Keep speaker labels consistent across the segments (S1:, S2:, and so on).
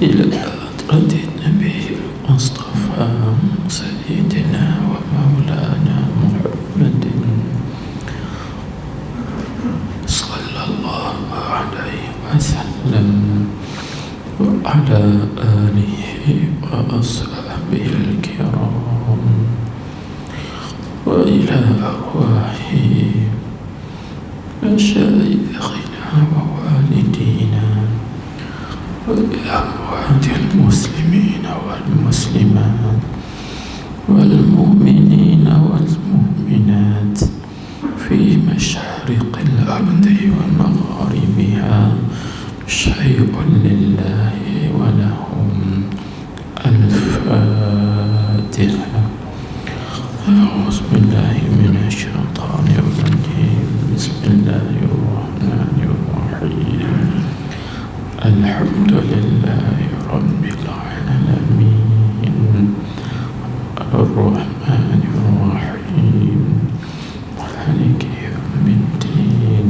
S1: إلى حضرة النبي المصطفى سيدنا ومولانا محمد صلى الله عليه وسلم وعلى آله وأصحابه الكرام وإلى أرواح مشايخنا ووالدينا وأموات المسلمين والمسلمات والمؤمنين والمؤمنات في مشارق الأرض ومغاربها شيء لله ولهم. الفاتحة. أعوذ بالله من الشيطان الرجيم. بسم الله الرحمن الرحيم. الحمد لله رب العالمين الرحمن الرحيم مالك يوم الدين.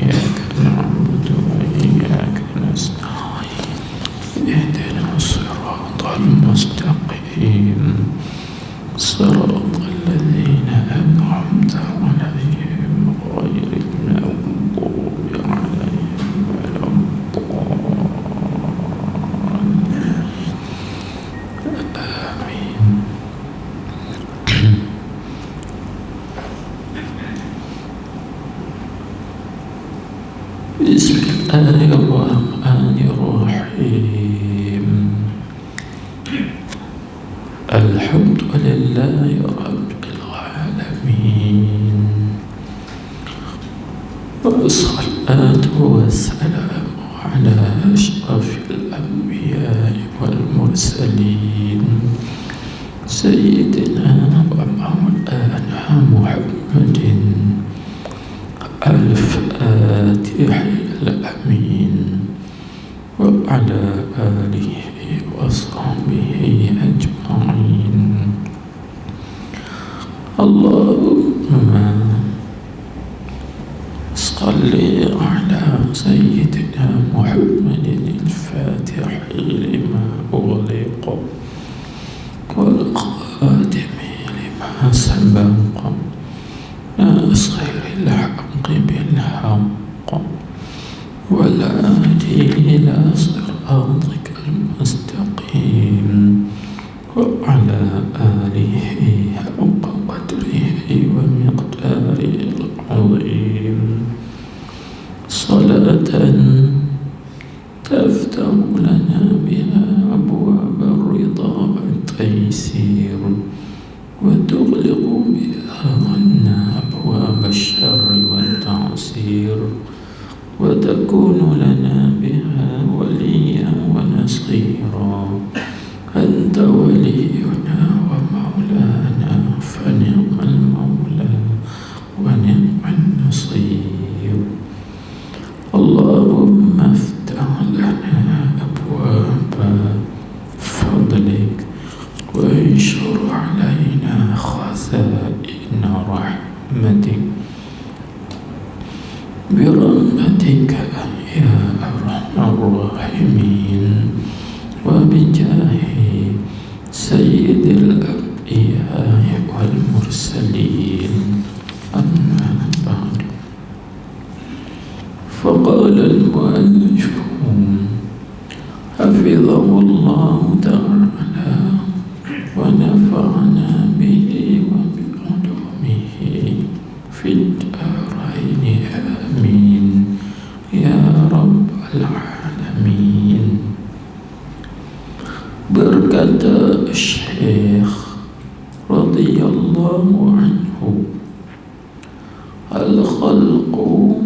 S1: إياك نعبد وإياك نستعين. اهدنا الصراط المستقيم صراط الذين أنعمت عليهم غير المغضوب عليهم ولا الضالين. آمين. بسم الله الرحمن الرحيم. الحمد لله رب العالمين والصلاة والسلام على أشرف الأنبياء والمرسلين سيدنا ومولانا محمد الفاتح الأمين وعلى آله وصحبه أجمعين. اللهم صل على سيدنا محمد الفاتح لما أغلق والخاتم لما سبق ناصر الحق بالحق والهادي إلى صراطك المستقيم وعلى آله حق قدره ومقداره العظيم. صلاة تفتح لنا بها أبواب الرضا والتيسير وتغلق بها عنا أبواب الشر والتعسير وتكون لنا بها وليا ونصيرا. أنت ولينا ومولانا فنعم المولى ونعم النصير. اللهم افتح لنا أبواب فضلك وانشر علينا خزائن رحمتك برحمتك يا أرحم الراحمين وبجاه سيد الأنبياء والمرسلين. أما بعد، فقال المؤلف حفظه الله تعالى ونفعنا به وبعلومه في الدارين آمين يا رب العالمين. Berkata Syekh radhiyallahu anhu, al-khalqu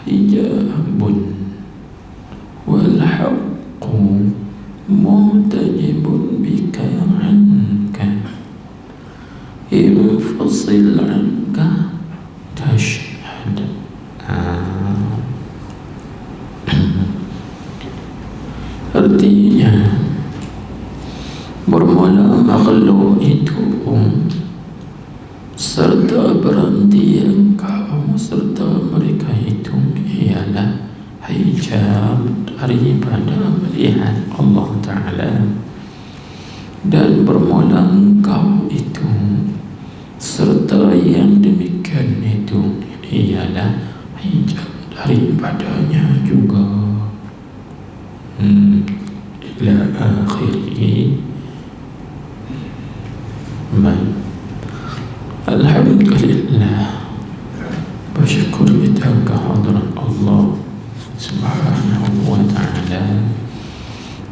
S1: hijabun wal haqqu muhtajibun bika anka infasil anka tashhad. Artinya, bermula makhluk itu serta berhenti engkau serta mereka itu ialah hijab daripada melihat Allah Ta'ala. Dan bermula engkau itu serta yang demikian itu ialah hijab daripadanya juga. Ila akhirih. Baik, alhamdulillah, bersyukur kita ke hadirat Allah Subhanahu wa Ta'ala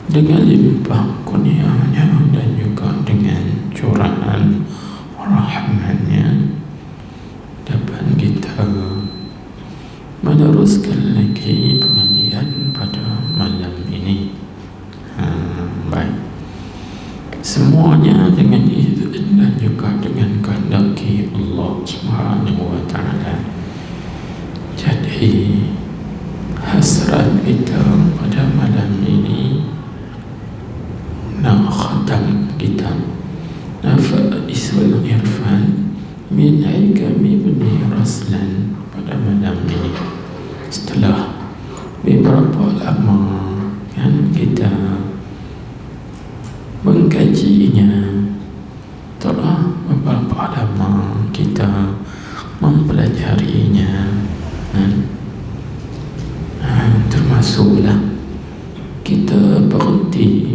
S1: dengan limpah kurnianya dan juga dengan curahan rahmatnya dapat kita meneruskan lagi pengajian pada malam ini. Baik, semuanya dengan izin dan juga dengan kehendak Allah Subhanahu wa Ta'ala. Jadi hasrat kita pada malam ini nak khatam kitab Nafa'isul Irfan min Hikami Ibni Raslan pada malam ini. Setelah beberapa lama kan kita mengkajinya, telah beberapa lama kita mempelajarinya, termasuklah kita berhenti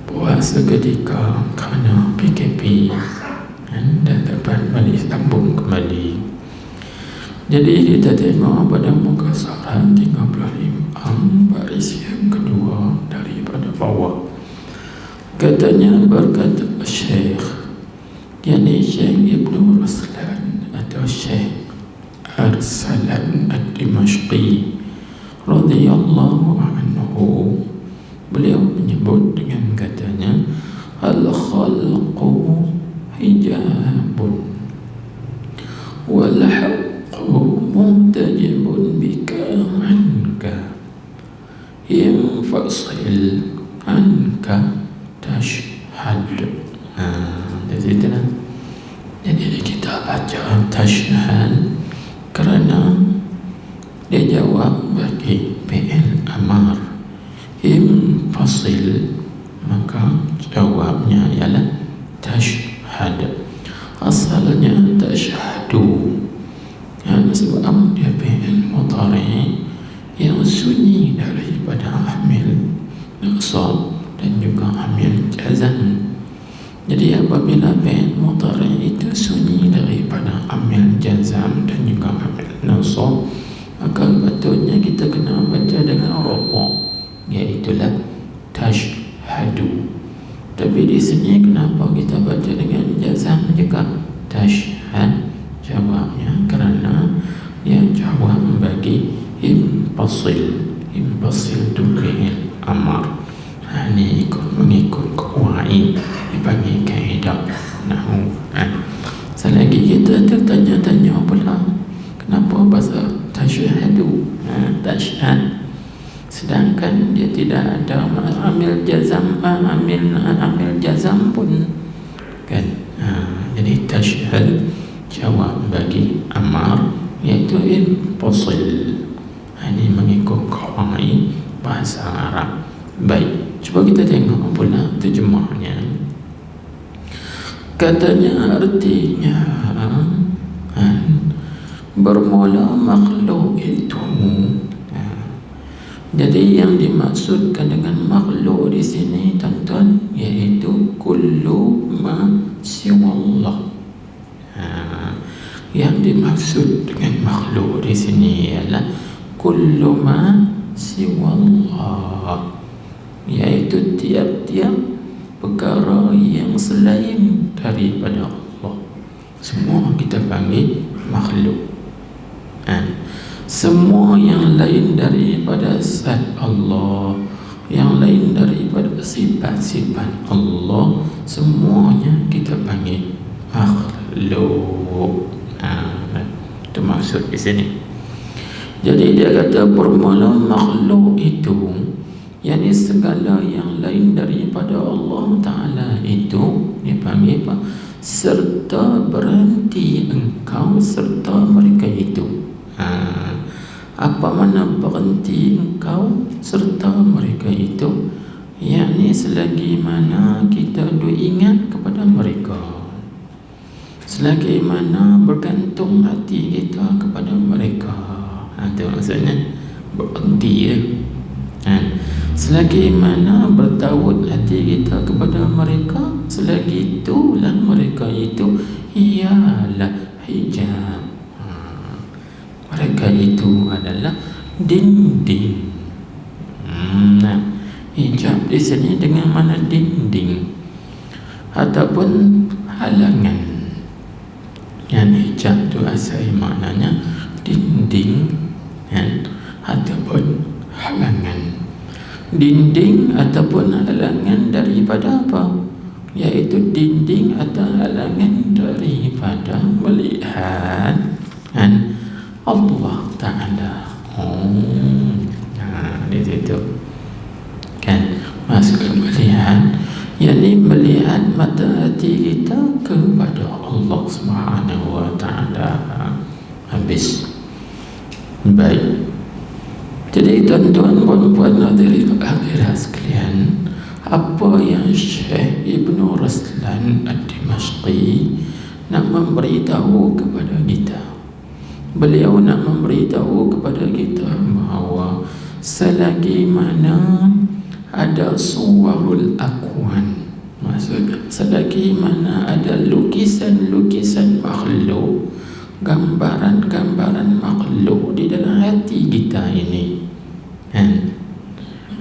S1: puasa ketika kerana PKP dan dapat balik sambung kembali. Jadi kita tengok pada muka surah 35 baris yang kedua daripada bawah. Katanya, berkata Syekh, yakni Syekh Ibnu Raslan atau Syekh Arsalan Ad-Dimashqi radhiyallahu anhu, beliau menyebut dengan katanya, al-khalqu hijabun wal haqqu muhtajibun bika anka infasil anka tashhad. Dari itulah jadi kita baca tashhad kerana dia jawab bagi fi'il amar. Infasil, maka jawabnya ialah tashhad. Asalnya tashhadu, sebab dia fi'il mudhari yang sunyi daripada amil nasab dan juga amil jazam. Jadi apabila fi'il mudhari itu sunyi daripada amil jazam dan juga amil nasab, maka patutnya kita kena baca dengan rafa', iaitulah tashhadu. Tapi di sini kenapa kita baca dengan jazam juga tashhad? Jawabnya kerana dia jawab bagi infasil. Infasil itu fi'il amar. Ini mengikut qawaid, dipanggil kaedah nahwu. Selagi kita tertanya-tanya pula, kenapa bahasa tashhadu, tashhad, sedangkan dia tidak ada amil jazam, amil jazam pun kan. Jadi tashhad jawab bagi amar, iaitu infasil. Ini mengikut qawaid bahasa Arab. Baik, cuba kita tengok pula terjemahnya. Katanya artinya bermula makhluk itu. Jadi yang dimaksudkan dengan makhluk di sini tuan-tuan, iaitu kullu ma siwallah. Yang dimaksud dengan makhluk di sini ialah kullu ma siwallah, iaitu tiap-tiap perkara yang selain daripada Allah. Semua kita panggil makhluk. Semua yang lain daripada zat Allah, yang lain daripada sifat-sifat Allah, semuanya kita panggil makhluk. Itu maksud di sini. Jadi dia kata bermula makhluk itu, yakni segala yang lain daripada Allah Ta'ala itu dipanggil apa? Serta berhenti engkau serta mereka itu. Apa mana berhenti engkau serta mereka itu, yakni selagi mana kita ingat kepada mereka, selagi mana bergantung hati kita kepada mereka. Itu maksudnya berhenti ya. Selagi mana bertawud hati kita kepada mereka, selagi itulah mereka itu ialah hijab. Mereka itu adalah dinding. Hijab di sini dengan mana dinding ataupun halangan. Yang hijab itu asal maknanya dinding ataupun halangan. Dinding ataupun halangan daripada apa? Yaitu dinding atau halangan daripada melihat Allah Ta'ala. Di situ kan maksud melihat, yakni melihat mata hati kita kepada Allah Subhanahu Wa Ta'ala. Habis. Baik. Jadi tuan-tuan, puan-puan, hadirin hadirat sekalian, apa yang Syekh Ibn Raslan Ad-Dimashqi nak memberitahu kepada kita? Beliau nak memberitahu kepada kita bahawa selagi mana ada suwarul akwan, maksudnya selagi mana ada lukisan-lukisan makhluk, gambaran-gambaran makhluk di dalam hati kita ini,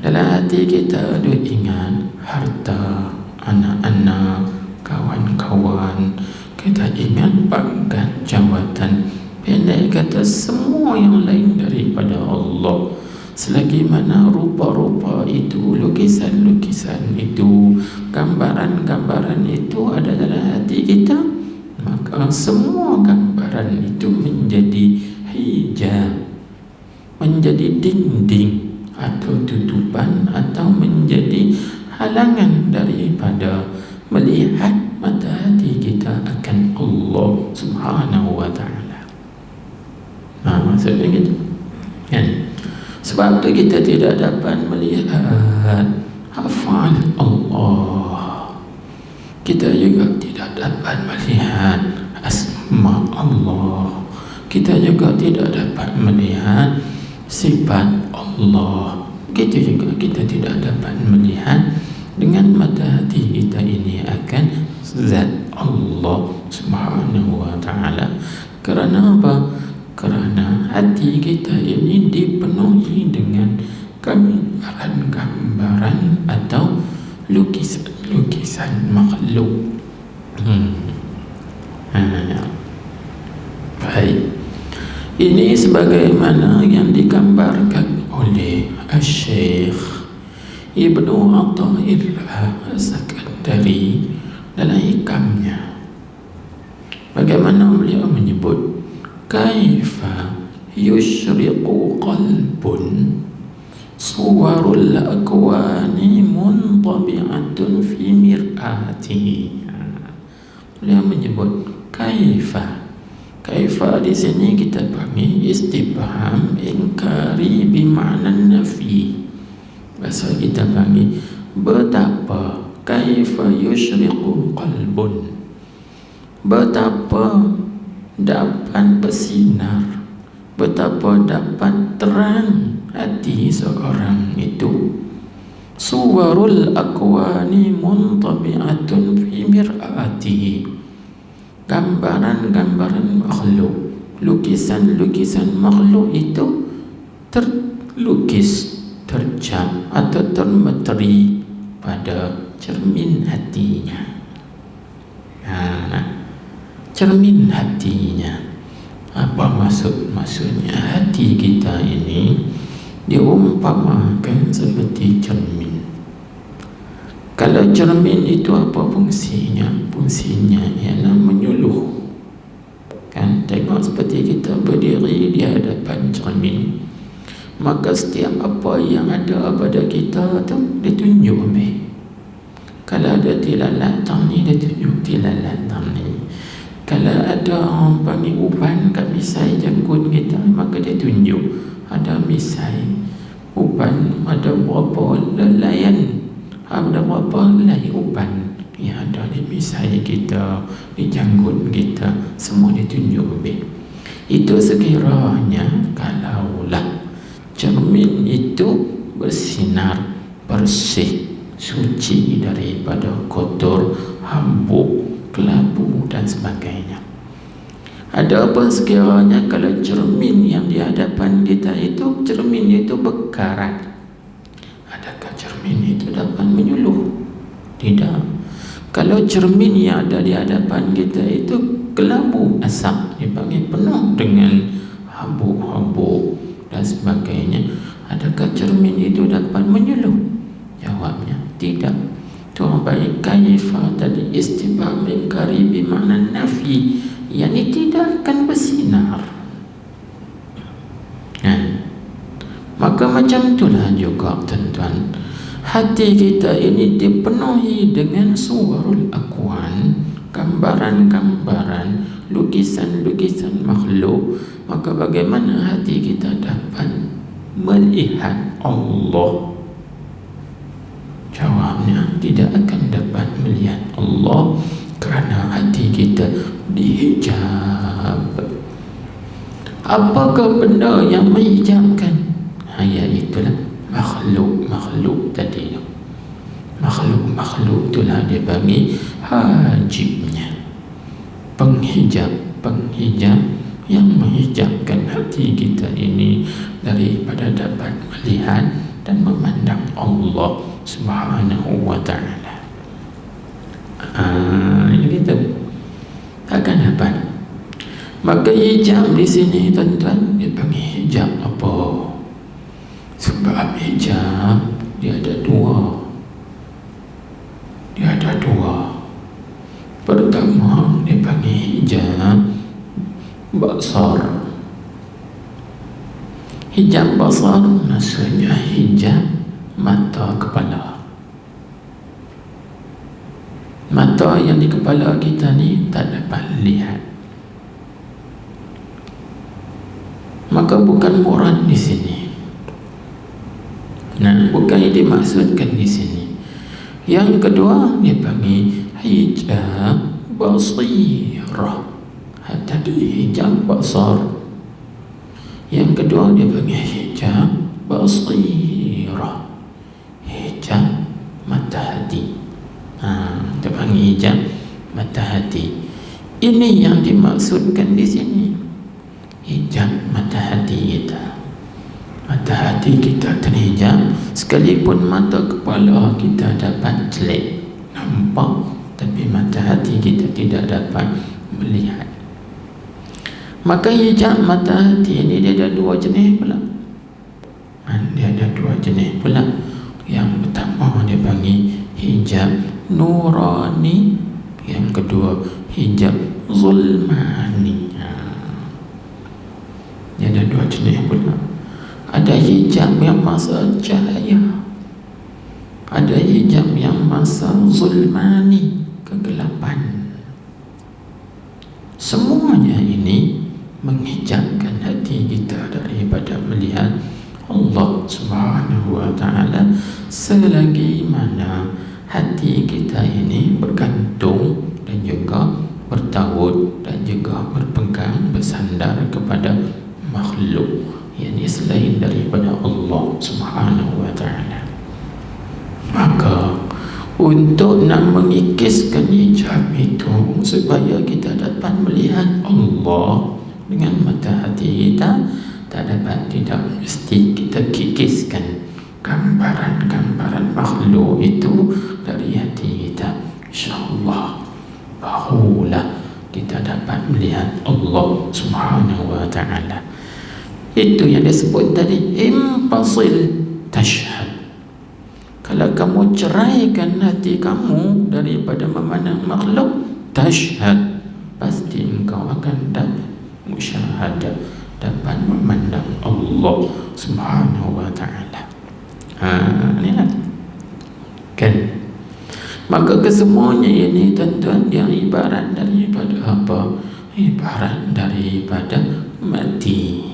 S1: dalam hati kita ada ingat harta, anak-anak, kawan-kawan, kita ingat pangkat, jawatan, pendek kata semua yang lain daripada Allah. Selagi mana rupa-rupa itu, lukisan-lukisan itu, gambaran-gambaran itu ada dalam hati kita, maka semua gambaran itu menjadi hijab, menjadi dinding atau tutupan, atau menjadi halangan daripada melihat mata hati kita akan Allah Subhanahu Wa Ta'ala. Maksudnya gitu kan? Sebab itu kita tidak dapat melihat hafal Allah, kita juga tidak dapat melihat asma Allah, kita juga tidak dapat melihat sifat Allah, begitu juga kita tidak dapat melihat dengan mata hati kita ini akan zat Allah Subhanahu Wa Ta'ala. Kerana apa? Kerana hati kita ini dipenuhi dengan gambaran-gambaran atau lukisan-lukisan makhluk. Baik. Ini sebagaimana yang digambarkan oleh Syekh Ibnu Athaillah As-Sakandari dalam hikamnya. Bagaimana beliau menyebut, kaifa yushriqu qalbun suwarul akwani muntabi'atun fi mir'atihi. Beliau menyebut kaifa. Kaifa di sini kita panggil istifham inkari bimakna nafi. Bahasa kita panggil betapa, kaifa yushriqu qalbun, betapa dapat bersinar, betapa dapat terang hati seorang itu. Suwarul akwani muntabi'atun fi mir'atihi, gambaran-gambaran makhluk, lukisan-lukisan makhluk itu terlukis, terjam atau termeteri pada cermin hatinya. Cermin hatinya. Apa maksudnya? Hati kita ini diumpamakan seperti cermin. Kalau cermin itu apa fungsinya? Fungsinya ialah menyuluh. Kan, tengok seperti kita berdiri di hadapan cermin, maka setiap apa yang ada pada kita tu ditunjuk ambil. Kalau ada tilalat tang ni, dia tunjuk tilalat tang ni. Kalau ada orang panggil uban kat misai janggut kita, maka dia tunjuk ada misai, uban ada berapa layan, ada berapa helai uban yang ada di misai kita, di janggut kita, semua ditunjuk lebih. Itu sekiranya kalaulah cermin itu bersinar, bersih, suci daripada kotor, hambuk, kelabu dan sebagainya. Ada apa sekiranya kalau cermin yang di hadapan kita itu, cermin itu berkarat, adakah cermin itu dapat menyuluh? Tidak. Kalau cermin yang ada di hadapan kita itu kelabu, asap, dipanggil penuh dengan habuk-habuk dan sebagainya, adakah cermin itu dapat menyuluh? Jawabnya tidak. Tuhan baik kaifa tadi istibah mengkari bermakna nafi, yakni tidak akan bersinar. Maka macam itulah juga tuan-tuan, hati kita ini dipenuhi dengan suwarul akwan, gambaran-gambaran, lukisan-lukisan makhluk. Maka bagaimana hati kita dapat melihat Allah? Jawabnya tidak akan dapat melihat Allah kerana hati kita dihijab. Apakah benda yang menghijabkan? Ya itulah makhluk tadi. Makhluk itulah dia panggil hajibnya, penghijab yang menghijabkan hati kita ini daripada dapat melihat dan memandang Allah Subhanahu wa ta'ala. Kita takkan dapat. Maka hijab di sini tuan-tuan dia panggil hijab apa? Sebab hijab dia ada dua. Pertama dia panggil hijab basar. Hijab basar maksudnya hijab mata kepala. Mata yang di kepala kita ni tak dapat lihat. Maka bukan murad di sini. Bukan yang dimaksudkan di sini. Yang kedua dia panggil hijab basirah. Tadi hijab basar. Yang kedua dia panggil hijab basirah, hijab mata hati. Dia panggil hijab mata hati. Ini yang dimaksudkan di sini. Hijab mata hati kita. Mata hati kita terhijab, sekalipun mata kepala kita dapat jelek nampak, tapi mata hati kita tidak dapat melihat. Maka hijab mata hati ini dia ada dua jenis pula. Yang pertama dia panggil hijab nurani, yang kedua hijab zulmani. Dia ada dua jenis pula. Ada hijab yang masa cahaya, ada hijab yang masa zulmani, kegelapan. Semuanya ini menghijabkan hati kita daripada melihat Allah Subhanahu wa ta'ala, selagi mana hati kita ini bergantung dan juga bertawud dan juga berpegang, bersandar kepada makhluk, yakni selain daripada Allah Subhanahu wa ta'ala. Maka untuk nak mengikiskan hijab itu, supaya kita dapat melihat Allah dengan mata hati kita, tak dapat, tidak mesti kita kikiskan gambaran-gambaran makhluk itu dari hati kita. InsyaAllah barulah kita dapat melihat Allah Subhanahu wa ta'ala. Itu yang disebut tadi impasil tashhad. Kalau kamu ceraikan hati kamu daripada memandang makhluk, tashhad, pasti engkau akan dapat musyahadah, dapat memandang Allah Subhanahu wa ta'ala. Inilah kan. Maka kesemuanya ini tuan-tuan yang ibarat daripada apa? Ibarat daripada mati.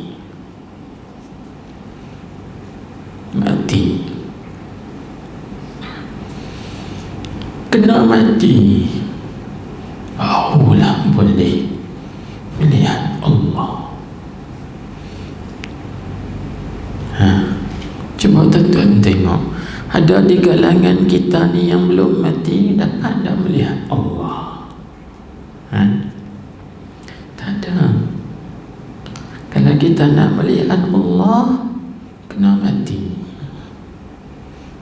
S1: mati. Kena mati barulah boleh melihat Allah. Cuba tuan-tuan tengok, ada di kalangan kita ni yang belum mati dapat tak melihat Allah? Tak ada. Kalau kita nak melihat Allah, kena mati,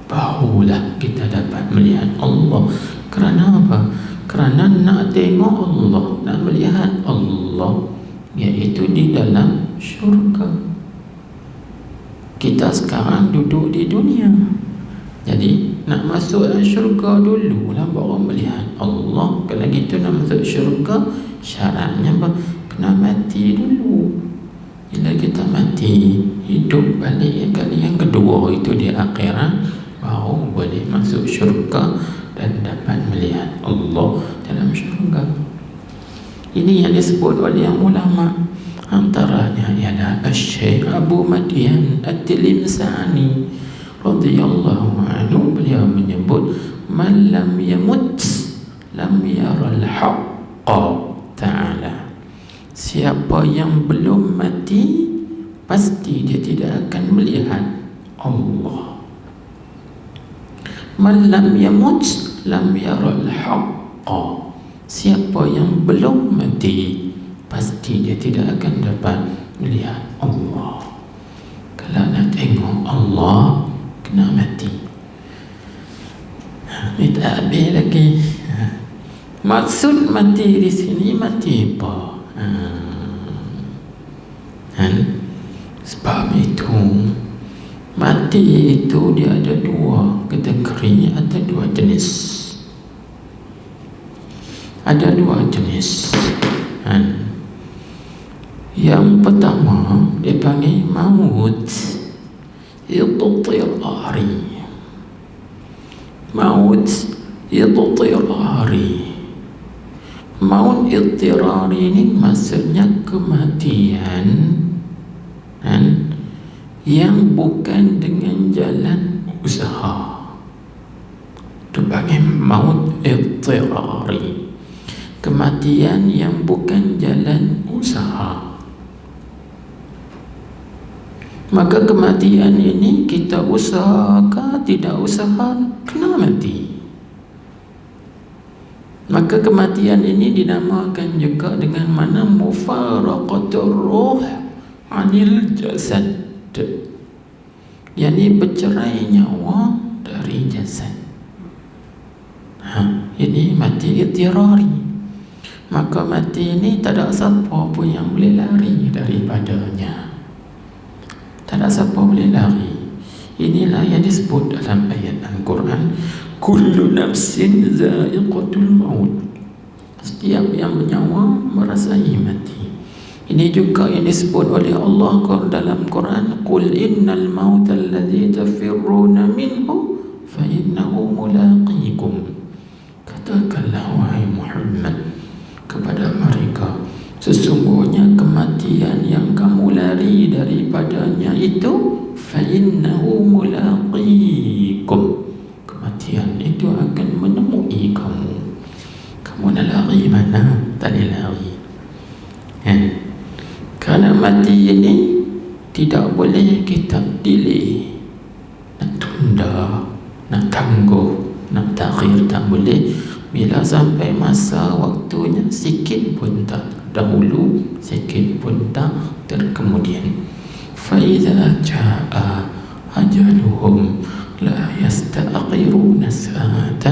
S1: barulah kita dapat melihat Allah. Kerana apa? Kerana nak tengok Allah, nak melihat Allah, iaitu di dalam syurga. Kita sekarang duduk di dunia, jadi nak masuk syurga dulu lah baru melihat Allah. Kalau gitu nak masuk syurga, syaratnya apa? Kena mati dulu. Bila kita mati, hidup balik kali yang kedua, itu di akhirat, baru boleh masuk syurga dan dapat melihat Allah dalam syurga. Ini yang disebut oleh ulama. Antaranya ialah Syekh Abu Madian At-Tilimsani radhiyallahu anhu. Beliau menyebut, man lam yamut lam yaral haqqa ta'ala. Siapa yang belum mati, pasti dia tidak akan melihat Allah. Man lam yamut lam yaral haqqa. Siapa yang belum mati, pasti dia tidak akan dapat melihat Allah. Kalau nak tengok Allah, kena mati. Ini tak habis lagi. Maksud mati di sini, mati apa? Sebab itu, mati itu dia ada dua kategori, ada dua jenis. Ada dua jenis. Yang pertama dipanggil maut idtirari. Maut idtirari. Maut idtirari ini maksudnya kematian yang bukan dengan jalan usaha. Itu panggil maut idtirari. Kematian yang bukan jalan usaha. Maka kematian ini kita usaha ke tidak usaha, kena mati. Maka kematian ini dinamakan juga dengan mana mufaraqatur ruh anil jasad, yakni bercerai nyawa dari jasad. Ini mati idtirari. Maka mati ini tak ada siapa pun yang boleh lari daripadanya. Tak ada siapa boleh lari. Inilah yang disebut dalam ayat Al-Quran, kullu nafsin za'iqatul maut. Setiap yang bernyawa merasai mati. Ini juga yang disebut oleh Allah dalam Quran, qul innal mauta alladhi tafirruna minhu fa innahu mulaqikum. Katakanlah wahai Muhammad kepada mereka, sesungguhnya kematian yang kamu lari daripadanya itu fa innahu mulaqikum. Kematian itu akan menemui kamu. Kamu nak lari mana? Tak boleh lari. Kerana mati ini tidak boleh kita delay, nak tunda, nak tangguh, nak takhir, tak boleh. Bila sampai masa waktunya, sikit pun tak dahulu, sikit pun tak terkemudian. فَإِذَا جَاءَ أَجَلُهُمْ لَا يَسْتَأْخِرُونَ سَاعَةً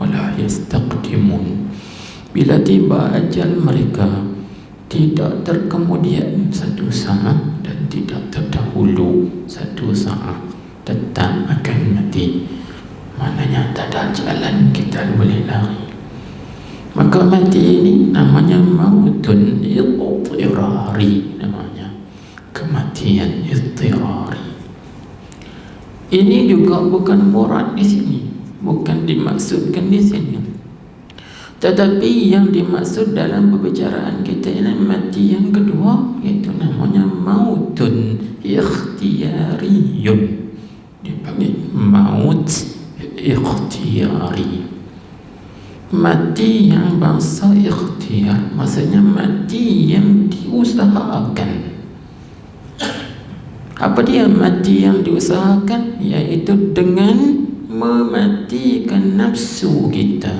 S1: وَلَا يَسْتَقْدِمُونَ. Bila tiba ajal mereka, tidak terkemudian satu saat dan tidak terdahulu satu saat, tetap akan mati. Maknanya tak ada jalan kita boleh lari. Maka mati ini namanya mautun idtirari, namanya kematian idtirari. Ini juga bukan murad di sini, bukan dimaksudkan di sini. Tetapi yang dimaksud dalam pembicaraan kita ini mati yang kedua, iaitu namanya mautun ikhtiyariyun. Dipanggil maut ikhtiyari. Mati yang bangsa ikhtiar, maksudnya mati yang diusahakan. Apa dia mati yang diusahakan? Iaitu dengan mematikan nafsu kita,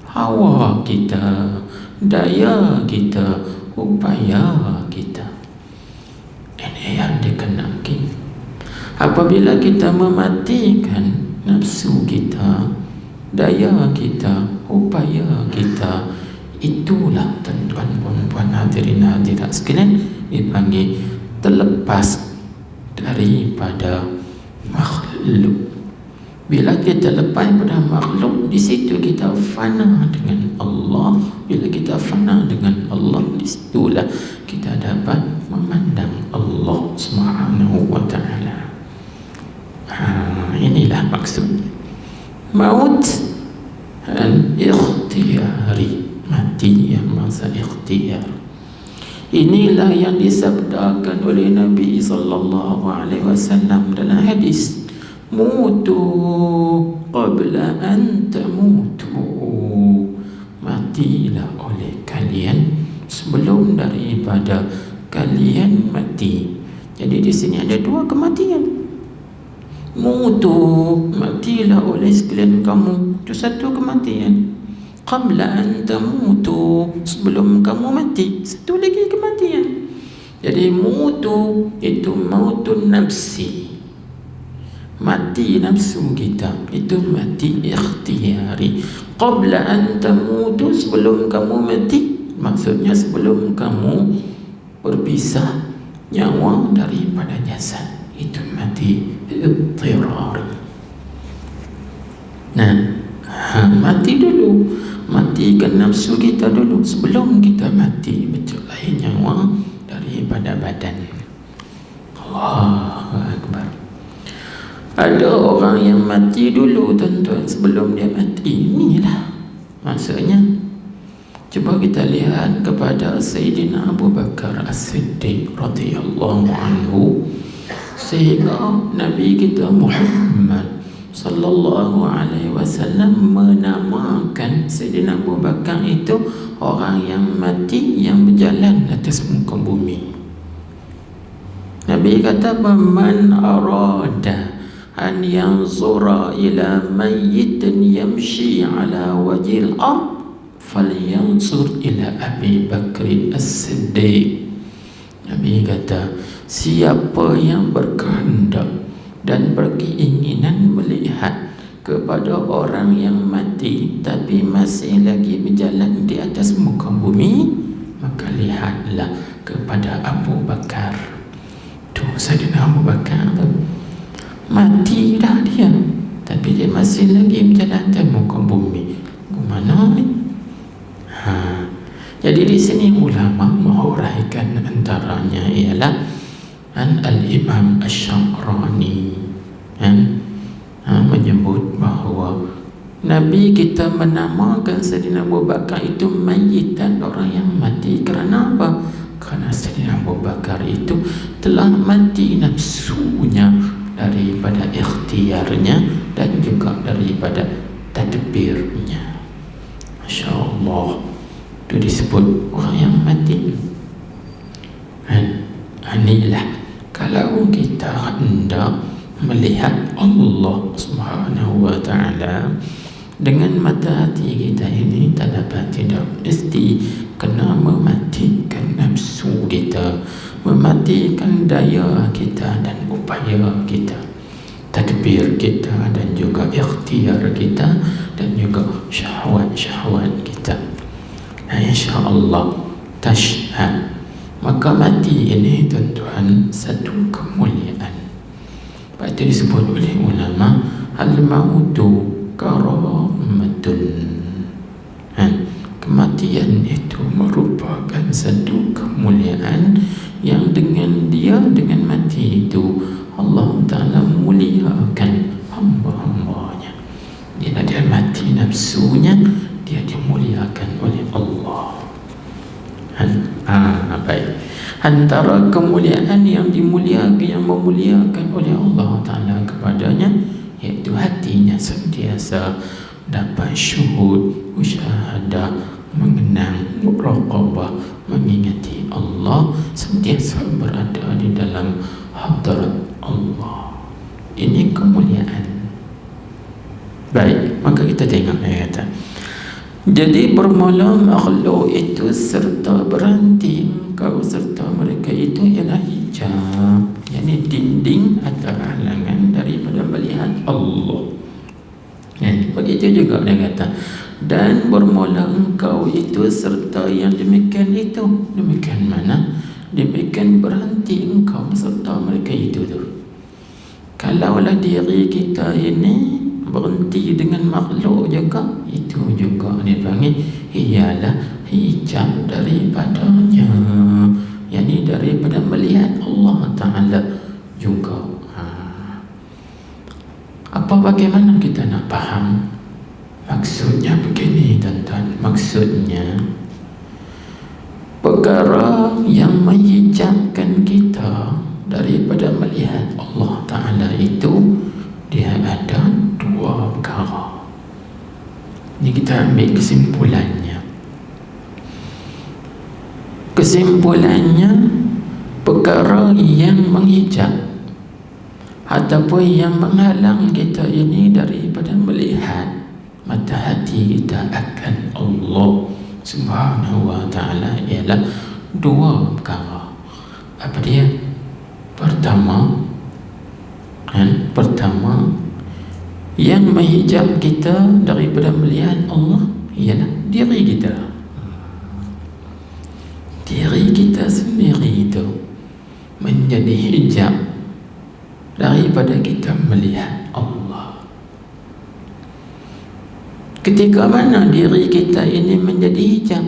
S1: hawa kita, daya kita, upaya kita. Ini yang dikenakan. Apabila kita mematikan nafsu kita, daya kita, upaya kita, itulah tuan-tuan puan-puan hadirin hadirat sekalian dipanggil terlepas daripada makhluk. Bila kita lepas pada makhluk, di situ kita fana dengan Allah. Bila kita fana dengan Allah, di situlah kita dapat memandang Allah Subhanahu wa ta'ala. Inilah maksudnya maut ikhtiyari, mati yang masa ikhtiar. Inilah yang disabdakan oleh Nabi sallallahu alaihi wasallam dalam hadis, mutu qabla an tamutu, matilah oleh kalian sebelum daripada kalian mati. Jadi di sini ada dua kematian. Mutu, matilah oleh sekalian kamu, itu satu kematian. Qabla an tamutu, sebelum kamu mati, satu lagi kematian. Jadi mutu itu mautun nafsi, mati nafsu kita, itu mati ikhtiyari. Qabla an tamutu, sebelum kamu mati, maksudnya sebelum kamu berpisah nyawa daripada jasad, itu mati ikhtiyari. Nah, mati dulu, matikan nafsu kita dulu sebelum kita mati bercerai nyawa daripada badan. Allahu Akbar. Ada orang yang mati dulu tuan-tuan sebelum dia mati. Inilah maksudnya. Coba kita lihat kepada Sayyidina Abu Bakar As-Siddiq radhiyallahu anhu, sehingga Nabi kita Muhammad sallallahu alaihi wasallam menamakan Sayyidina Abu Bakar itu orang yang mati yang berjalan atas muka bumi. Nabi kata, man arada an yanzura ila mayyitin yamshi ala wajhil ard falyanzur ila Abi Bakr As-Siddiq. Nabi kata, siapa yang berkehendak dan berkeinginan melihat kepada orang yang mati tapi masih lagi berjalan di atas muka bumi, maka lihatlah kepada Abu Bakar. Tu Sayyidina Abu Bakar tu mati dah dia, tapi dia masih lagi berjalan di muka bumi. Bagaimana ni? Jadi di sini ulama menghuraikan antaranya ialah Al-Imam Asy-Sya'rani menyebut bahawa Nabi kita menamakan Sayyidina Abu Bakar itu mayyitan, orang yang mati. Kerana apa? Kerana Sayyidina Abu Bakar itu telah mati nafsunya daripada ikhtiarnya dan juga daripada tadbirnya. Masya Allah, itu disebut orang yang mati. Inilah kalau kita hendak melihat Allah Subhanahu wa ta'ala dengan mata hati kita ini, tak dapat tidak, mesti kena mematikan nafsu kita, mematikan daya kita dan upaya kita, tadbir kita dan juga ikhtiar kita dan juga syahwat-syahwat kita. InsyaAllah tashhad. Maka mati ini tuan-tuan satu kemuliaan. Lepas itu disebut oleh ulama al-mautu karamatun. Kematian itu merupakan satu kemuliaan yang dengan dia, dengan mati itu Allah Ta'ala muliakan hamba-hambanya. Bila dia mati nafsunya, dia dimuliakan oleh Allah. Baik. Antara kemuliaan yang dimuliakan, yang memuliakan oleh Allah Ta'ala kepadanya sentiasa dapat syuhud, musyahadah, mengenang, muraqabah, mengingati Allah, sentiasa berada di dalam hadrat Allah. Ini kemuliaan. Baik, maka kita tengok dia kata, jadi bermula makhluk itu serta berhenti engkau serta mereka itu ialah hijab, yakni dinding atau halangan daripada melihat Allah. Begitu juga dia kata, dan bermula engkau itu serta yang demikian itu. Demikian mana? Demikian berhenti engkau serta mereka itu tu. Kalaulah diri kita ini berhenti dengan makhluk juga, itu juga dipanggil ialah hijab daripadanya, yakni daripada melihat Allah Ta'ala juga. Apa bagaimana kita nak faham? Maksudnya begini tuan-tuan, maksudnya perkara yang menghijabkan kita daripada melihat Allah Ta'ala itu dia ada dua perkara. Ini kita ambil kesimpulannya. Kesimpulannya, perkara yang menghijab ataupun yang menghalang kita ini daripada melihat mata hati kita akan Allah Subhanahu wa Ta'ala ialah dua perkara. Apa dia? Pertama, yang menghijab kita daripada melihat Allah ialah diri kita. Diri kita sendiri itu menjadi hijab daripada kita melihat Allah. Ketika mana diri kita ini menjadi hijab?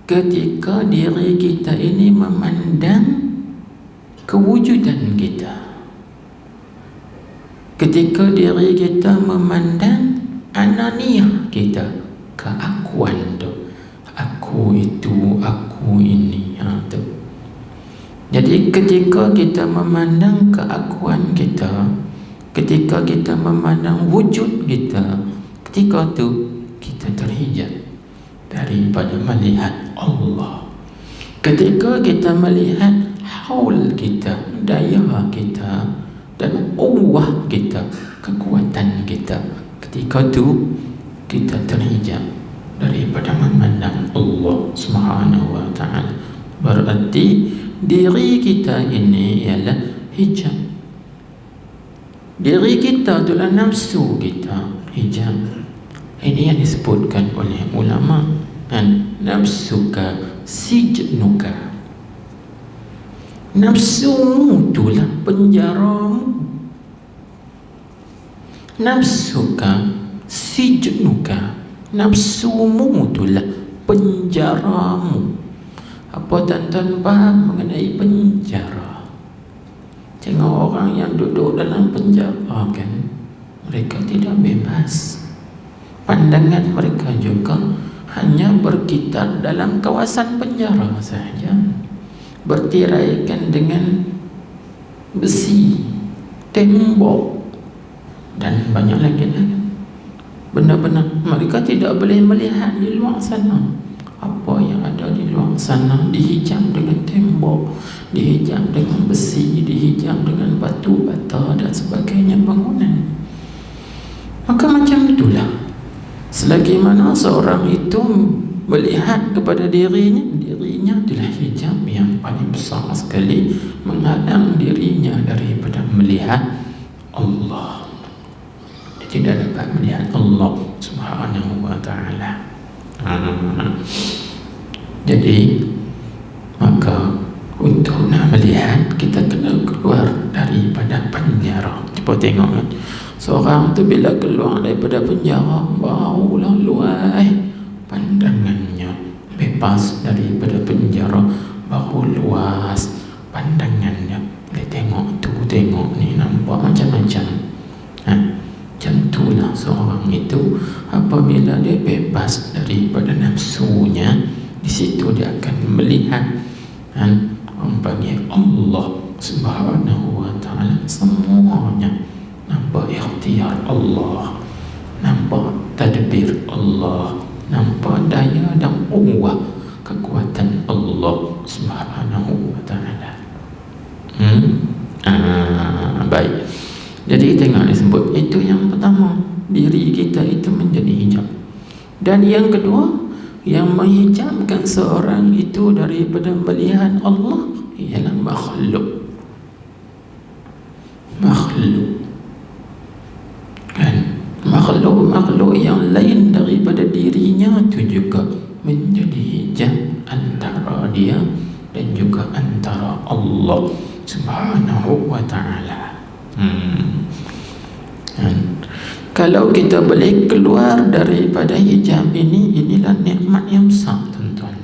S1: Ketika diri kita ini memandang kewujudan kita. Ketika diri kita memandang ananiyah kita, keakuan tu, aku itu, aku ini, tu. Jadi ketika kita memandang keakuan kita, ketika kita memandang wujud kita, ketika tu kita terhijab daripada melihat Allah. Ketika kita melihat haul kita, daya kita dan uwah kita, kekuatan kita, ketika tu kita terhijab daripada memandang Allah Subhanahu wa Ta'ala. Berarti diri kita ini ialah hijab. Diri kita itulah nafsu kita, hijab. Ini yang disebutkan oleh ulama, kan? Nafsuka sijnuka. Nafsumu itulah penjaramu. Nafsuka sijnuka. Nafsumu itulah penjaramu. Apa tuan-tuan faham mengenai penjara? Tengok orang yang duduk dalam penjara, kan? Mereka tidak bebas. Pandangan mereka juga hanya berkitar dalam kawasan penjara saja, bertiraikan dengan besi, tembok dan banyak lagi. Benar-benar mereka tidak boleh melihat di luar sana. Apa yang ada di luar sana dihijab dengan tembok, dihijab dengan besi, dihijab dengan batu bata dan sebagainya bangunan. Maka macam itulah, selagi mana seorang itu melihat kepada dirinya adalah hijab yang paling besar sekali menghalang dirinya daripada melihat Allah. Dia tidak dapat melihat Allah Subhanahu wa Ta'ala. Jadi maka untuk nak melihat, kita kena keluar daripada penjara. Cuba tengok, kan? Seorang tu bila keluar daripada penjara, barulah luas pandangannya, bebas daripada penjara, baru luas pandangannya. Dia tengok tu, tengok ni, nampak macam-macam. Macam itulah seorang itu apabila dia bebas daripada nafsunya, di situ dia akan melihat, orang panggil Allah Subhanahu wa Ta'ala, semuanya nampak ikhtiar Allah. tadbir Allah, nampak daya dan kuwah kekuatan Allah Subhanahu wa ta'ala. Baik. Jadi tengok disebut itu yang pertama, diri kita itu menjadi hijab. Dan yang kedua, yang menghijabkan seorang itu daripada melihat Allah ialah makhluk. Kan? Makhluk yang lain daripada dirinya itu juga menjadi hijab antara dia dan juga antara Allah Subhanahu wa ta'ala. Kalau kita boleh keluar daripada hijab ini, inilah nikmat yang besar, tuan-tuan.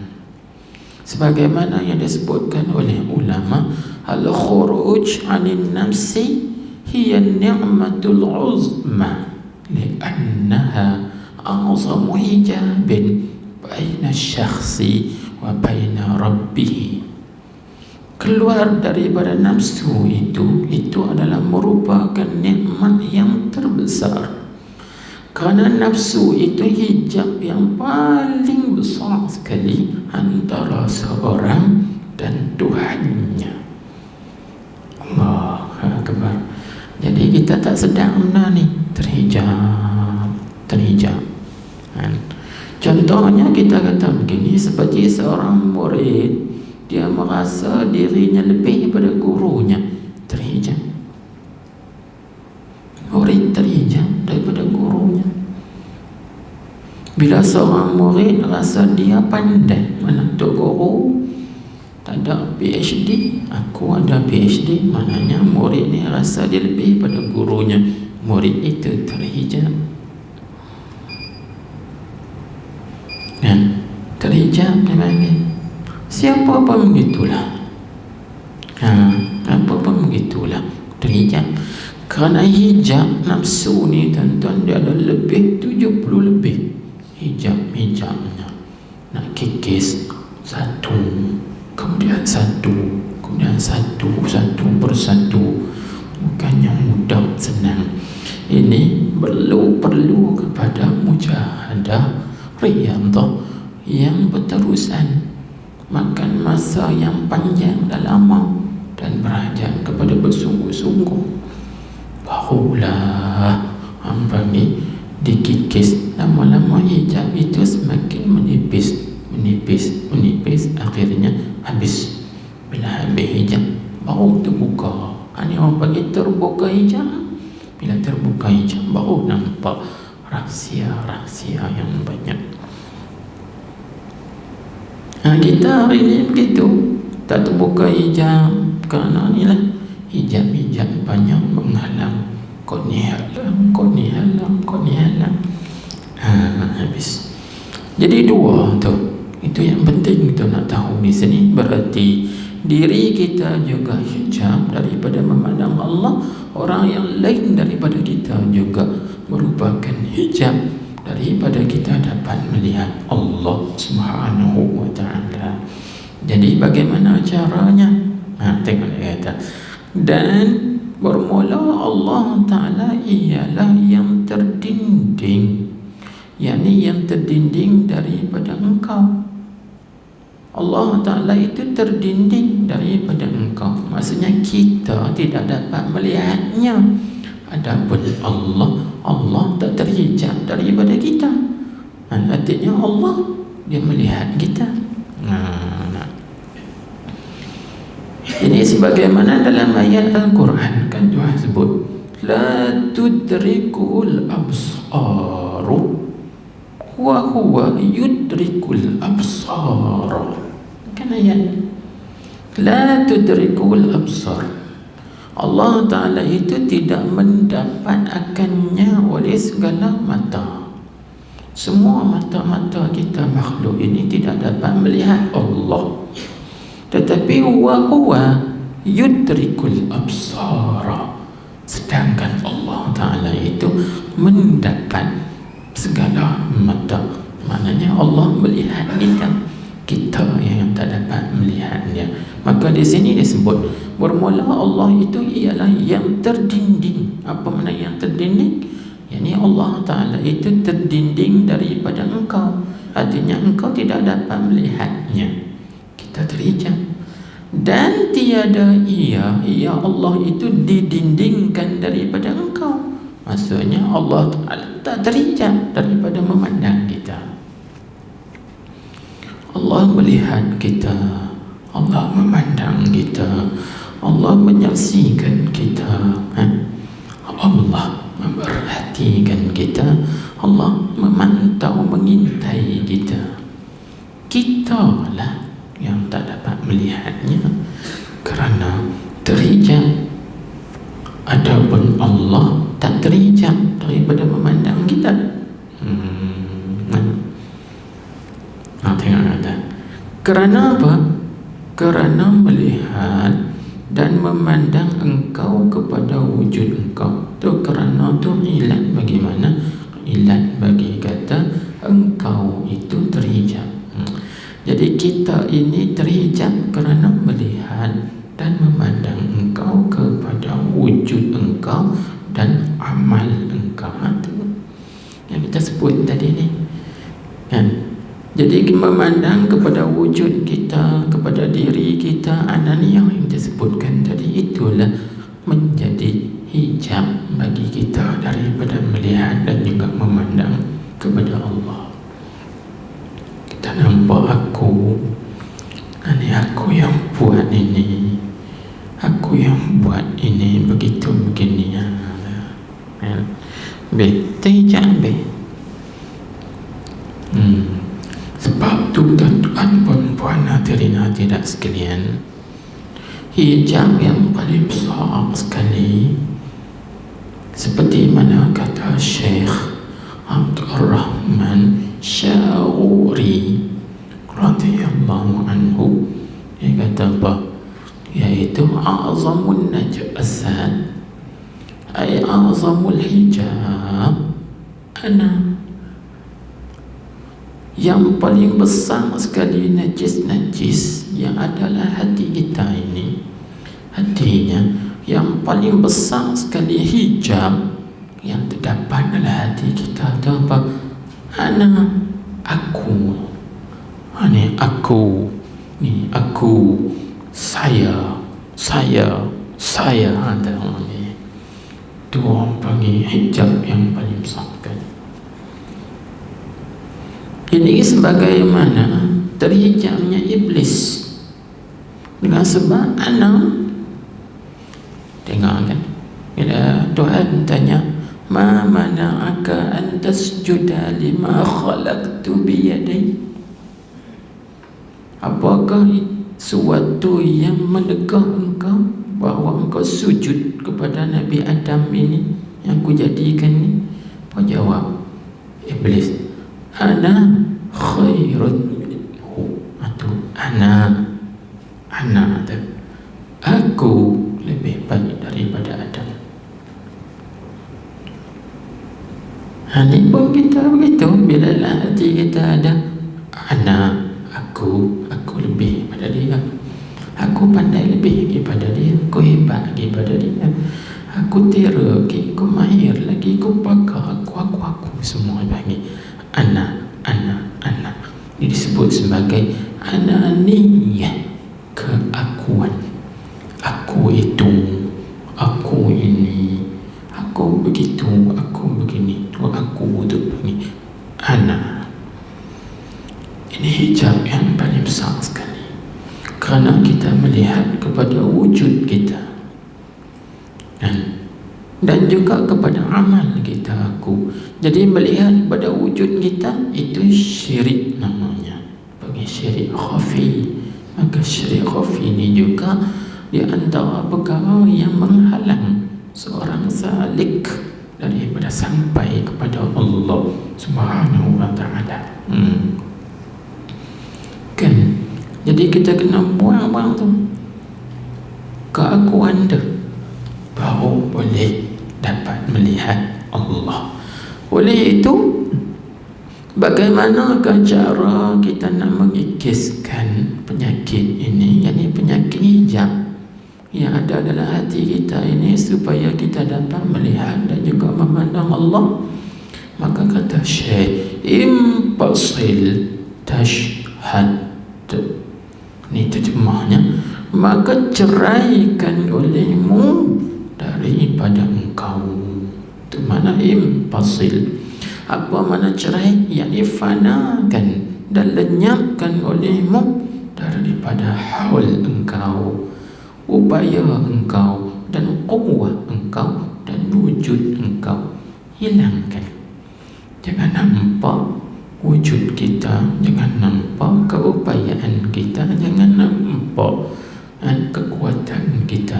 S1: Sebagaimana yang disebutkan oleh ulama, al-khuruj 'anil nafsi hiya ni'matul 'uzma li'annaha a'zamu hijabin baina syakhsi wa baina rabbih. Keluar daripada nafsu itu adalah merupakan nikmat yang terbesar. Kerana nafsu itu hijab yang paling besar sekali antara seorang dan Tuhannya. Allahu Akbar. Jadi kita tak sedar benda ni, terhijab. Contohnya kita kata begini, seperti seorang murid, dia merasa dirinya lebih daripada gurunya, terhijab. Murid terhijab daripada gurunya. Bila seorang murid rasa dia pandai, mana tu guru tak ada PhD, aku ada PhD, maknanya murid ni rasa dia lebih daripada gurunya, murid itu terhijab. Dan terhijab memang siapa pun begitulah. Apa pun begitulah, terhijab. Kerana hijab nafsu ni, tuan-tuan, dia ada lebih 70 lebih hijabnya. Nak kikis satu, kemudian satu persatu, bukannya mudah senang. Ini perlu kepada mujahadah, riyadhah yang berterusan, makan masa yang panjang dan lama, dan berhajat kepada bersungguh-sungguh. Barulah hamba ni dikikis, lama-lama hijab itu semakin menipis, akhirnya habis. Bila habis hijab baru terbuka. Ini orang panggil terbuka hijab. Bila terbuka hijab baru nampak rahsia-rahsia yang banyak. Kita hari ini begitu, tak terbuka hijab kerana inilah hijab banyak menghalang. Kau ni halang. Habis. Jadi dua tu, itu yang penting kita nak tahu di sini. Berarti diri kita juga hijab daripada memandang Allah. Orang yang lain daripada kita juga merupakan hijab daripada kita dapat melihat Allah Subhanahu wa ta'ala. Jadi bagaimana caranya? Tengok dia kata, dan bermula Allah Ta'ala ialah yang terdinding, yakni yang terdinding daripada engkau. Allah Ta'ala itu terdinding daripada engkau, maksudnya kita tidak dapat melihatnya. Adapun Allah tak terhijab daripada kita. Artinya Allah, dia melihat kita. Ini sebagaimana dalam ayat Al-Quran, kan Tuhan sebut la tudrikul absaru wa huwa yudrikul absar. Kan ayat la tudrikul absar, Allah Ta'ala itu tidak mendapat akannya oleh segala mata. Semua mata-mata kita makhluk ini tidak dapat melihat Allah, tetapi huwa yudrikul absara, sedangkan Allah Ta'ala itu mendapat segala mata. Maknanya Allah melihat kita yang tak dapat melihatnya. Maka di sini disebut bermula Allah itu ialah yang terdinding. Apa makna yang terdinding? Yani Allah Ta'ala itu terdinding daripada engkau. Artinya engkau tidak dapat melihatnya. Kita terhijab. Dan tiada ia, ya Allah itu didindingkan daripada engkau. Maksudnya Allah Ta'ala tak terhijab daripada memandang kita. Allah melihat kita, Allah memandang kita, Allah menyaksikan kita, Allah memerhatikan kita, Allah memantau, mengintai kita. Kita lah yang tak dapat melihatnya kerana terhijab. Adapun Allah tak terhijab daripada memandang kita. Tengok kata. Kerana apa? Kerana melihat dan memandang engkau kepada wujud engkau. Tu kerana tu ilat bagaimana? Ilat bagi kata engkau itu terhijab. Jadi kita ini terhijab kerana melihat dan memandang engkau kepada wujud engkau dan amal engkau. Itu yang kita sebut tadi ni, kan? Jadi memandang kepada wujud kita, kepada diri kita, ananiyah yang disebutkan tadi, itulah menjadi hijab bagi kita daripada melihat dan juga memandang kepada Allah. Kita nampak aku, ini aku yang buat ini, aku yang buat ini, begitu begini. Terhijab. Sebab tu tuan-tuan puan hadirin hadirat sekalian, hijab yang paling besar sekali, seperti mana kata Syekh Abdul Rahman Syaruri radhiyallahu anhu, dia kata apa? Iaitu a'zamun najasat, ay a'zamul hijab, yang paling besar sekali najis-najis yang adalah hati kita ini. Hatinya yang paling besar sekali hijab yang terdapat dalam hati kita itu apa? Aku. Ini aku. Ni aku. Saya. Ada orang ni. Itu orang panggil hijab yang paling besar sekali. Ini sebagaimana terhijabnya iblis dengan sebab tengok kan, bila Tuhan tanya, ma mana'aka an tasjuda lima khalaqtu biyadai, apakah sesuatu yang menegah engkau bahawa engkau sujud kepada Nabi Adam ini yang ku jadikan ni? Apa jawab iblis? Ana khairun minhu. Atau ana aku lebih baik daripada Adam. Ini pun kita begitu. Bila hati kita ada aku lebih daripada dia, aku pandai lebih daripada dia, aku hebat daripada dia, aku tera lagi, aku mahir lagi, aku pakar, aku semua bagi ana. Ini disebut sebagai ananiyah, keakuan. Aku itu, aku ini, aku begitu, aku begini, aku tu begini. Ini hijab yang paling besar sekali, kerana kita melihat kepada wujud kita dan juga kepada amal kita, aku. Jadi melihat kepada wujud kita itu syirik namanya, bagi syirik khafi. Maka syirik khafi ini juga di antara perkara yang menghalang seorang salik daripada sampai kepada Allah Subhanahu wa ta'ala. Kan? Jadi kita kena buang-buang tu keakuan tu, baru boleh dapat melihat Allah. Oleh itu, bagaimanakah cara kita nak mengikiskan penyakit ini, yakni penyakit hijab yang ada dalam hati kita ini, supaya kita dapat melihat dan juga memandang Allah? Maka kata Syekh, impossible tashhad. Ini terjemahnya, maka ceraikan olehmu daripada engkau. Itu mana impossible. Apa mana cerai? Yakni fanakan dan lenyapkan olehmu daripada haul engkau, upaya engkau, dan quwwah engkau, dan wujud engkau. Hilangkan. Jangan nampak wujud kita, jangan nampak keupayaan kita, jangan nampak kekuatan kita.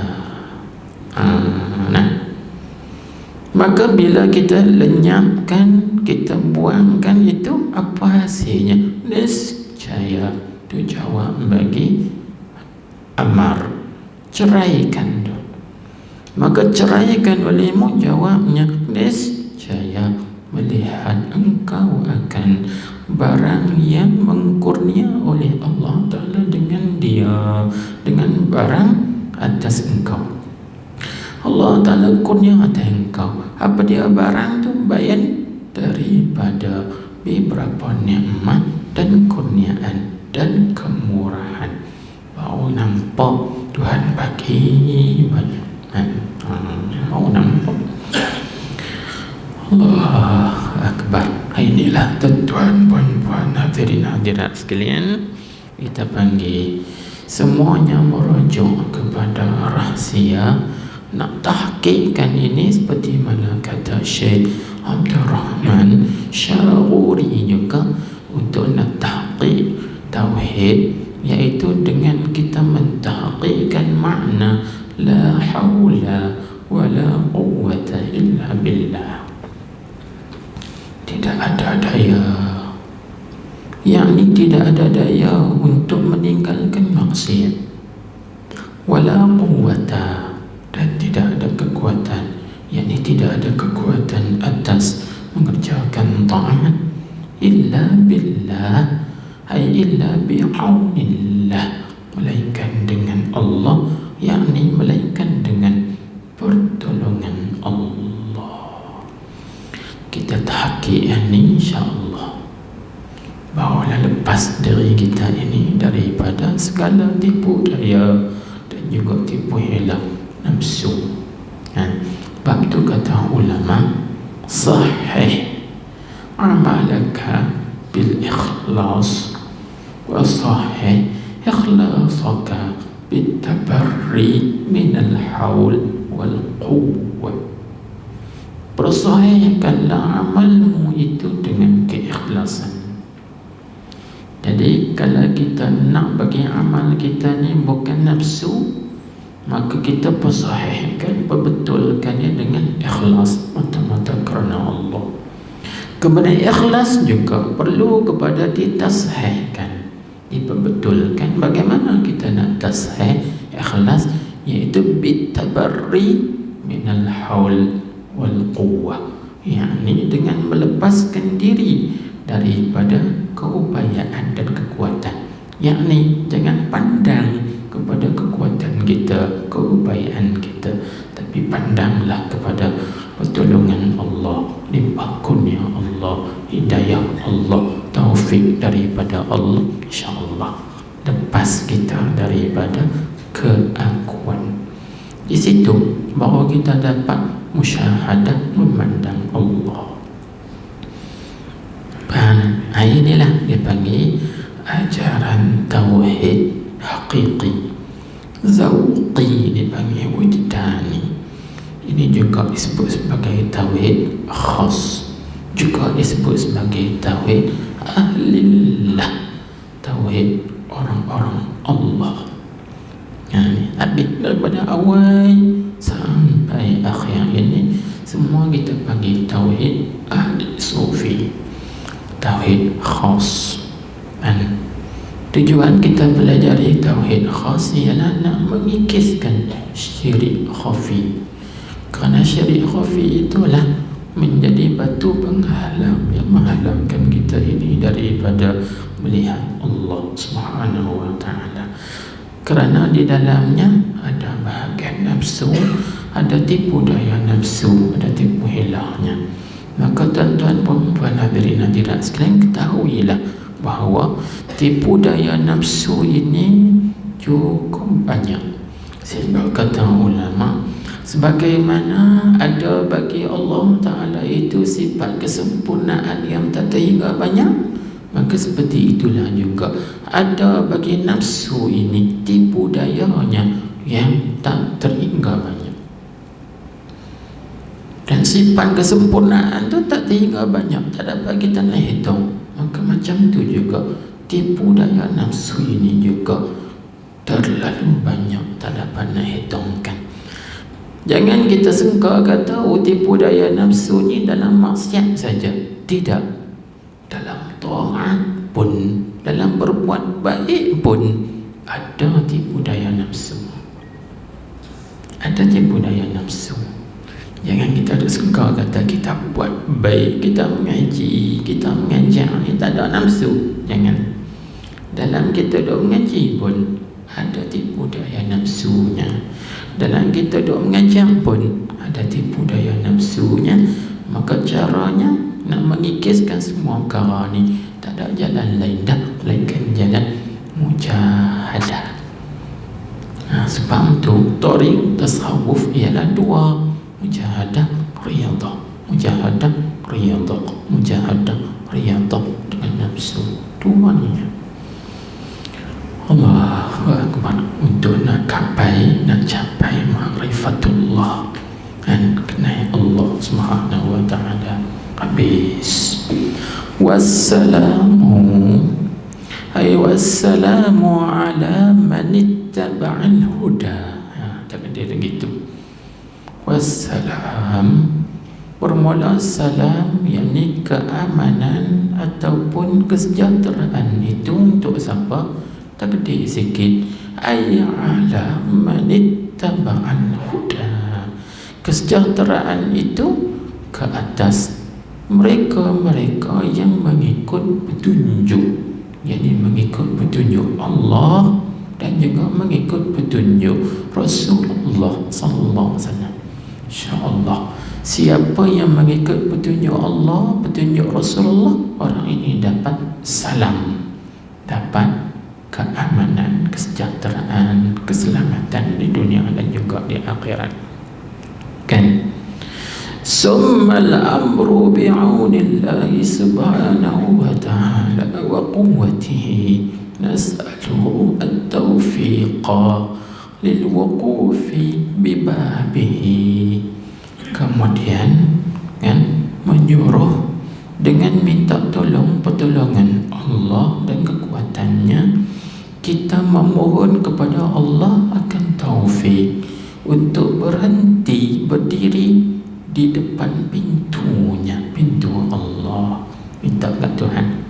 S1: Maka bila kita lenyapkan, kita buangkan itu, apa hasilnya? Nescaya itu jawab bagi amar, ceraikan tu. Maka ceraikan olehmu, jawabnya nescaya melihat engkau akan barang yang mengkurnia oleh Allah Ta'ala dengan dia, dengan barang atas engkau. Allah Ta'ala kurnia atas engkau. Apa dia barang tu? Bayan daripada beberapa nikmat dan kurniaan dan kemurahan. Baru nampak Tuhan bagi banyak. Baru nampak. Allah Akbar. Inilah tuan-tuan, puan-puan, hadirin hadirat sekalian, kita panggil semuanya merujuk kepada rahsia. Nak tahqiqkan ini seperti mana kata Syekh Abdul Rahman Syaruri juga, untuk nak tahqiq tauhid, iaitu dengan kita mentahqiqkan makna la haula wala quwwata illa billah. Tidak ada daya, yakni tidak ada daya untuk meninggalkan maksiat, wala quwwata, dan tidak ada kekuatan, yakni tidak ada kekuatan atas mengerjakan taat, illa billah, ay illa bi'aunillah, melainkan dengan Allah, yakni melainkan dengan pertolongan Allah. Kita tahqiq ini, insya-Allah, barulah lepas diri kita ini daripada segala tipu daya dan juga tipu hela nafsu. Sebab itu kata ulama, sahih amalaka bil ikhlas, wa sahih ikhlasaka bit tabarri minal haul wal quwwah. Persahihkanlah amalmu itu dengan keikhlasan. Jadi kalau kita nak bagi amal kita ni bukan nafsu, maka kita persahihkan, perbetulkannya dengan ikhlas, mata-mata kerana Allah. Kemudian ikhlas juga perlu kepada ditashihkan, diperbetulkan. Bagaimana kita nak tashih ikhlas? Iaitu bitabarri minal haul wal quwwah, yakni dengan melepaskan diri daripada keupayaan dan kekuatan, yakni jangan pandang kepada kekuatan kita, keupayaan kita, tapi pandanglah kepada pertolongan Allah, limpah kurnia Allah, hidayah Allah, taufik daripada Allah. InsyaAllah lepas kita daripada keakuan. Di situ baru kita dapat musyahadah, memandang Allah. Inilah dipanggil ajaran tauhid haqiqi, zauqi dipanggil wujdani. Ini juga disebut sebagai tauhid khas, juga disebut sebagai tauhid ahlillah, tauhid orang-orang Allah. Habis daripada awal sampai akhir ini semua kita panggil tauhid ahli sufi, tauhid khas. Dan tujuan kita belajar tauhid khas ialah nak mengikiskan syirik khafi. Kerana syirik khafi itulah menjadi batu penghalang yang menghalangkan kita ini daripada melihat Allah Subhanahu wa ta'ala. Kerana di dalamnya ada bahagian nafsu, ada tipu daya nafsu, ada tipu helahnya. Maka tuan-tuan hadirin hadirat sekalian, ketahuilah bahawa tipu daya nafsu ini cukup banyak. Sebab kata ulama, sebagaimana ada bagi Allah Ta'ala itu sifat kesempurnaan yang tak terhingga banyak, maka seperti itulah juga ada bagi nafsu ini tipu dayanya yang tak terhingga banyak. Dan sifat kesempurnaan tu tak terhingga banyak, tak dapat kita nak hitung. Maka macam tu juga tipu daya nafsu ini juga terlalu banyak, tak dapat nak hitungkan. Jangan kita sangka kata tipu daya nafsu ni dalam maksiat saja. Tidak. Dalam taat pun, dalam berbuat baik pun ada tipu daya nafsu. Ada tipu daya nafsu. Jangan kita ada sangka kata kita buat baik, kita mengaji, kita mengajar ni tak ada nafsu. Jangan. Dalam kita duk mengaji pun ada tipu daya nafsunya. Dalam kita duk mengajar pun ada tipu daya nafsunya. Maka caranya nak mengikiskan semua perkara ni tak ada jalan lain dah melainkan jalan mujahadah. Sebab tu tarik tasawuf ialah dua, mujahadah riyadah, mujahadah riyadah, mujahadah riyadah dengan nafsu. Dua ni Allahu Akbar, untuk nak capai ma'rifatullah dan kenal Allah Subhanahu wa ta'ala. Habis. Wassalamu ala man ittaba'al huda. Takdir gitu. Wassalam, bermula salam, yakni keamanan ataupun kesejahteraan itu untuk siapa? Takdir sikit, ay ala man ittaba'al huda. Kesejahteraan itu ke atas mereka-mereka yang mengikut petunjuk, yakni mengikut petunjuk Allah dan juga mengikut petunjuk Rasulullah sallallahu alaihi wasallam. Insya-Allah, siapa yang mengikut petunjuk Allah, petunjuk Rasulullah, orang ini dapat salam, dapat keamanan, kesejahteraan, keselamatan di dunia dan juga di akhirat. Kan? Summal amru bi'aunillahi subhanahu wa ta'ala wa quwwatihi nas'aluhu at-tawfiqa lilwuqufi bibabihi. Kemudian kan menyuruh dengan minta tolong pertolongan Allah dan kekuatannya, kita memohon kepada Allah akan taufik untuk berhenti berdiri di depan pintunya, pintu Allah. Minta kat Tuhan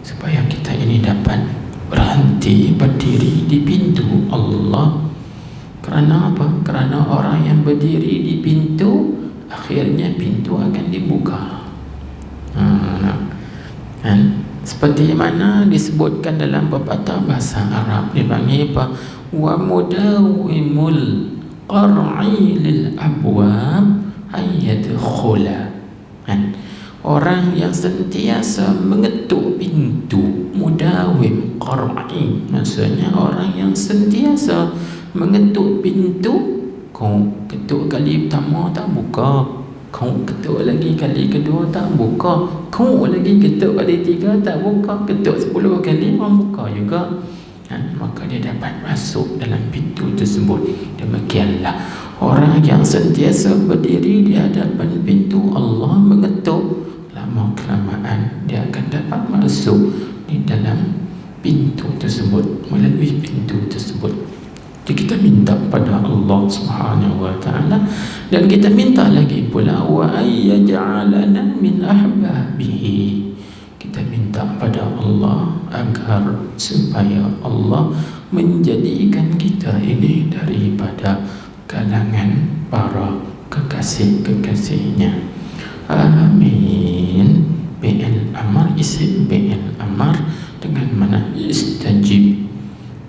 S1: supaya kita ini dapat berhenti berdiri di pintu Allah. Kerana apa? Kerana orang yang berdiri di pintu, akhirnya pintu akan dibuka. Kan? Seperti mana disebutkan dalam pepatah bahasa Arab, dipanggil apa? Wa mudawimul qar'i lil abwab ayyadkhula. Kan? Orang yang sentiasa mengetuk pintu, mudawim qar'i, maksudnya orang yang sentiasa mengetuk pintu. Kau ketuk kali pertama tak buka, kau ketuk lagi kali kedua tak buka, kau lagi ketuk kali tiga tak buka, ketuk 10 kali orang buka juga. Maka dia dapat masuk dalam pintu tersebut. Demikianlah orang yang sentiasa berdiri di hadapan pintu Allah mengetuk, lama kelamaan dia akan dapat masuk di dalam pintu tersebut, melalui pintu tersebut. Jadi kita minta pada Allah Subhanahu wa ta'ala, dan kita minta lagi pula wa ayyaj'alana min ahbabihi. Kita minta pada Allah agar supaya Allah menjadikan kita ini daripada kalangan para kekasih-kekasihnya. Amin. Bi'il amar, isim bi'il amar dengan mana istajib,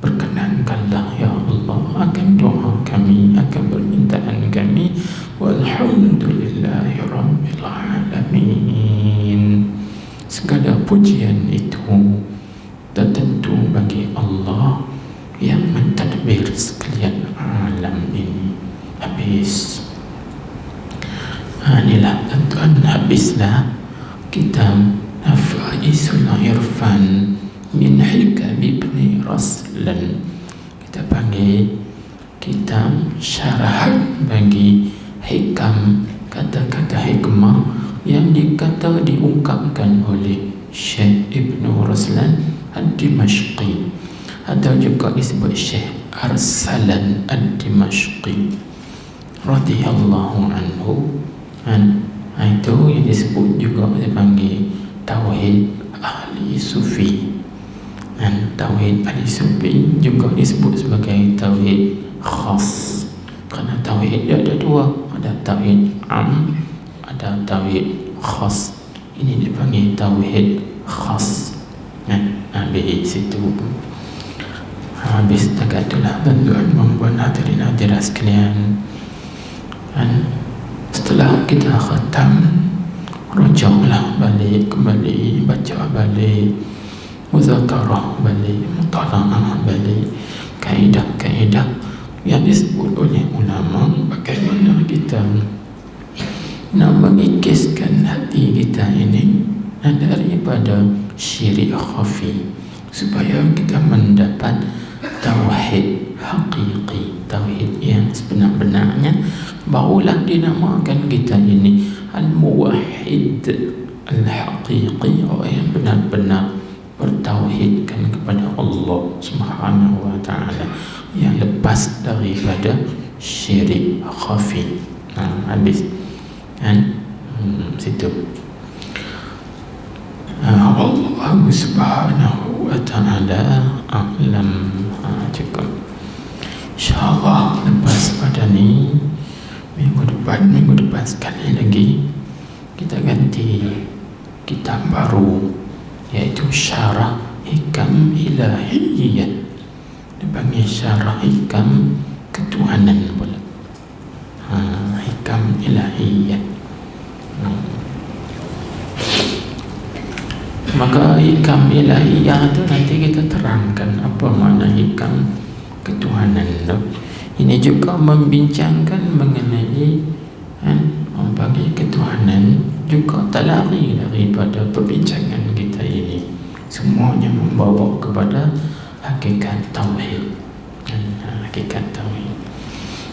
S1: berkenankanlah ya Allah akan doa kami, akan permintaan kami. Walhamdulillahi rabbil alamin. segala pujian itu tertentu bagi Allah yang mentadbir sekalian alam ini. Habis. Inilah tuan-tuan, habislah kitab Nafaisul Irfan min Hikam Ibn Raslan. Kita panggil kitab syarahan bagi hikam, kata-kata hikmah yang diungkapkan oleh Syekh Ibn Raslan Ad-Dimashqi, atau juga disebut Syekh Arsalan Ad-Dimashqi radhiyallahu anhu. Itu yang disebut juga dipanggil Tauhid Ahli Sufi. Dan Tauhid Ahli Sufi juga disebut sebagai Tauhid khas, kerana Tauhid dia ada dua, ada Tauhid am, ada Tauhid khas. Ini dipanggil Tauhid khas. Habis situ. Habis dekat itulah tuan-tuan hadirin hadirat sekalian. Dan setelah kita khatam, rujaklah balik, kembali baca balik, muzakarah balik, mutala'ah balik kaedah-kaedah yang disebut oleh ulama, bagaimana kita nak mengikiskan hati kita ini daripada syirik khafi, supaya kita mendapat tauhid hakiki, tauhid yang sebenar-benarnya. Barulah dinamakan kita ini al-muwahhid al-haqiqi, orang yang benar-benar bertauhidkan kepada Allah Subhanahu wa ta'ala, yang lepas daripada syirik khafi. Habis kan situ. Allah Subhanahu wa ta'ala a'lam. Cukup. InsyaAllah lepas pada ni minggu depan sekali lagi kita ganti kitab baru, iaitu Syarah Hikam Ilahiyah. Dipanggil Syarah Hikam Ketuhanan pula. Hikam Ilahiyah. Maka hikam ilahiyah itu nanti kita terangkan apa makna hikam ketuhanan itu. Ini juga membincangkan mengenai orang panggil ketuhanan, juga tak lari daripada perbincangan kita ini. Semuanya membawa kepada hakikat tauhid. Hakikat tauhid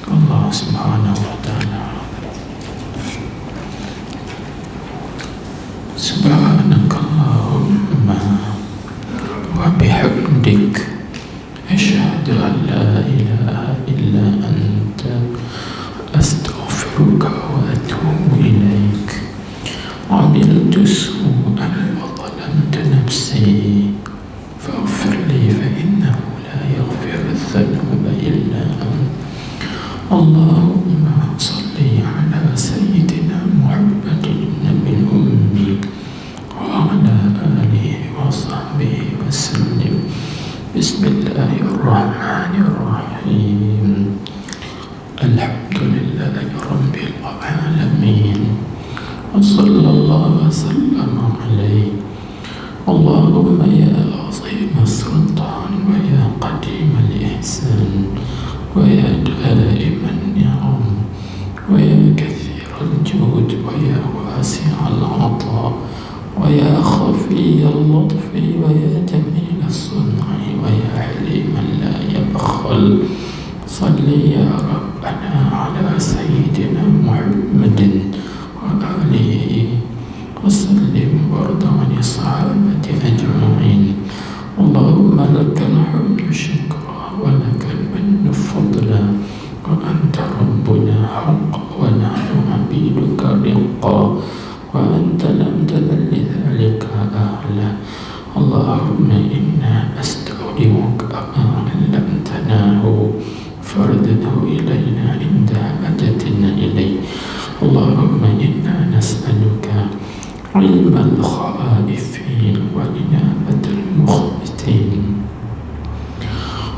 S1: Allah Subhanahu wa ta'ala. Subhanakallahumma wa bihamdik, asyhadu an la ilaha illa anta, astaghfiruka wa atubu ilaik. Amiltu su'an wa zalamtu nafsi faghfir li fa innahu la yaghfiru dhunuba illa anta. Allahumma salli ala sayyidina Muhammadin nabil ummi wa ala alihi wa sahbihi wa sallim. Bismillahirrahmanirrahim. Alhamdulillahi rabbil alamin. Wa sallallahu wa sallama alaihi. Allahumma ya azim as-sultan wa ya qadim al-ihsan wa ya daim an-ni'am wa ya kathir al-jud wa ya wasi' al-'ata wa ya khafi al-lutfi wa ya jamil as-sun'i wa ya haliman la yabkhal. Salli ya Rabbana ala sayyidina Muhammadin wa alihi wa sallim warda 'ani sahabati ajma'in. Allahumma lakal hamdu syukra wa lakal minnu fadla wa anta rabbuna haqqa wa nahnu 'abiduka riqqa wa anta lam tazal li dhalika ahla. Allahumma inna astaudi'uka ma 'allamtanahu fardhu ilayna inda hajatina ilayh. Allahumma inna nas'aluka ilmal khaifin wa inabatal mukhbitin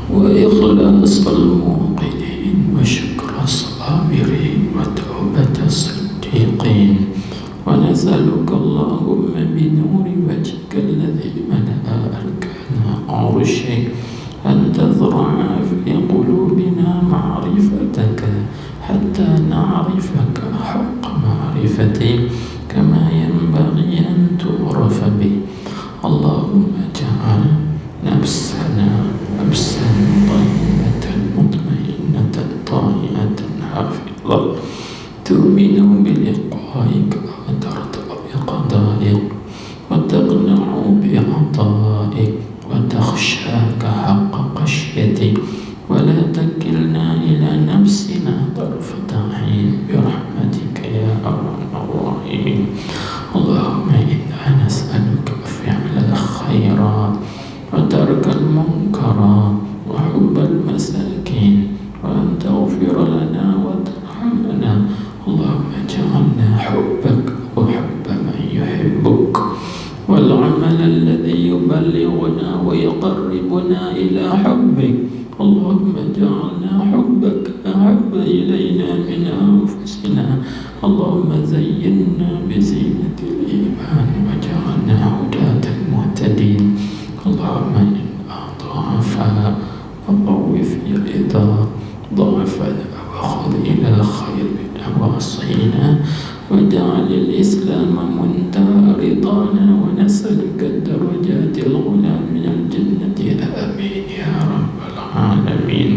S1: wa ikhlasal muqinin wa syukras sabirin wa taubatas siddiqin wa ونسألك اللهم بنور وجهك الذي ملأ أركان عرشك أن تزرع في قلوبنا معرفتك حتى نعرفك حق معرفتك كما ينبغي أن تعرف به. اللهم اجعل نفسنا نفسا طيبة مطمئنة طائعة حافظة تؤمن بلقائك وترضى بقضائك وتقنع بعطائك وتخشاك حق خشيتك ولا تكلنا إلى نفسنا طرفة عين برحمتك يا أرحم الراحمين. اللهم إنا نسألك فعل الخيرات وترك المنكرات وحب المساكين وأن تغفر لنا وترحمنا. اللهم اجعلنا حبك وحب من يحبك والعمل الذي يبلغنا ويقربنا إلى حبك. اللهم اجعلنا حبك أحب إلينا من أنفسنا. اللهم زينا بزينة الإيمان وجعلنا هداة مهتدين. اللهم إنا ضعفاء فقو في رضاك ضعفنا وخذ إلى الخير نواصينا واجعل الإسلام منتهى رضانا ونسألك الدرجات العلى من الجنة. آمين يا رب العالمين.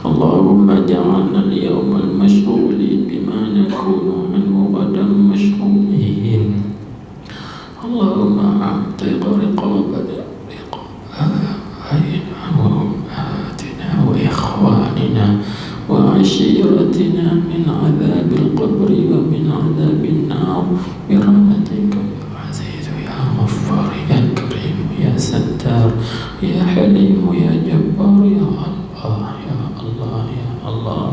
S1: اللهم اجعلنا اليوم المشغولين بما نكون عنه غدا مشغولين. اللهم أعتق رقابنا آبائنا وأمهاتنا وإخواننا وعشيرتنا من عذاب القبر ومن عذاب النار برحمتك يا عزيز يا غفار يا كريم يا ستار يا حليم يا جبار يا الله يا الله يا الله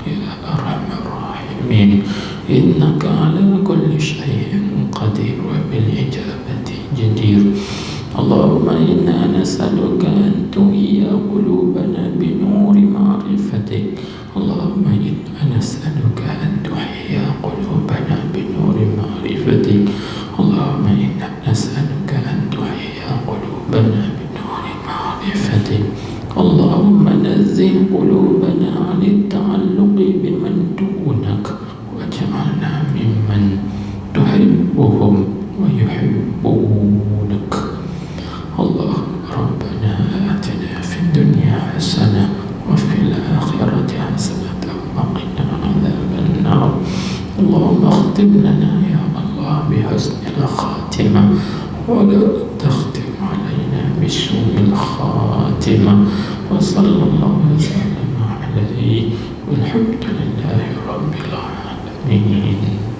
S1: يا أرحم الراحمين. إنك على كل شيء قدير وبالإجابة جدير. اللهم إنا نسألك أن تحيي قلوبنا بنور معرفتك. اللهم إنا نسألك أن تحيي قلوبنا بنور معرفتك. اللهم إنا نسألك أن تحيي قلوبنا بنور معرفتك. اللهم نزه قلوبنا عن التعلق بمن دونك واجعلنا ممن تحبهم ويحبونك. اللهم ربنا آتنا في الدنيا حسنة وفي الآخرة حسنة وقنا عذاب النار. اللهم اختم لنا يا الله بحسن الخاتمة ولا تختم علينا بسوء الخاتمة. وصلى الله وسلم عليه والحمد لله رب العالمين.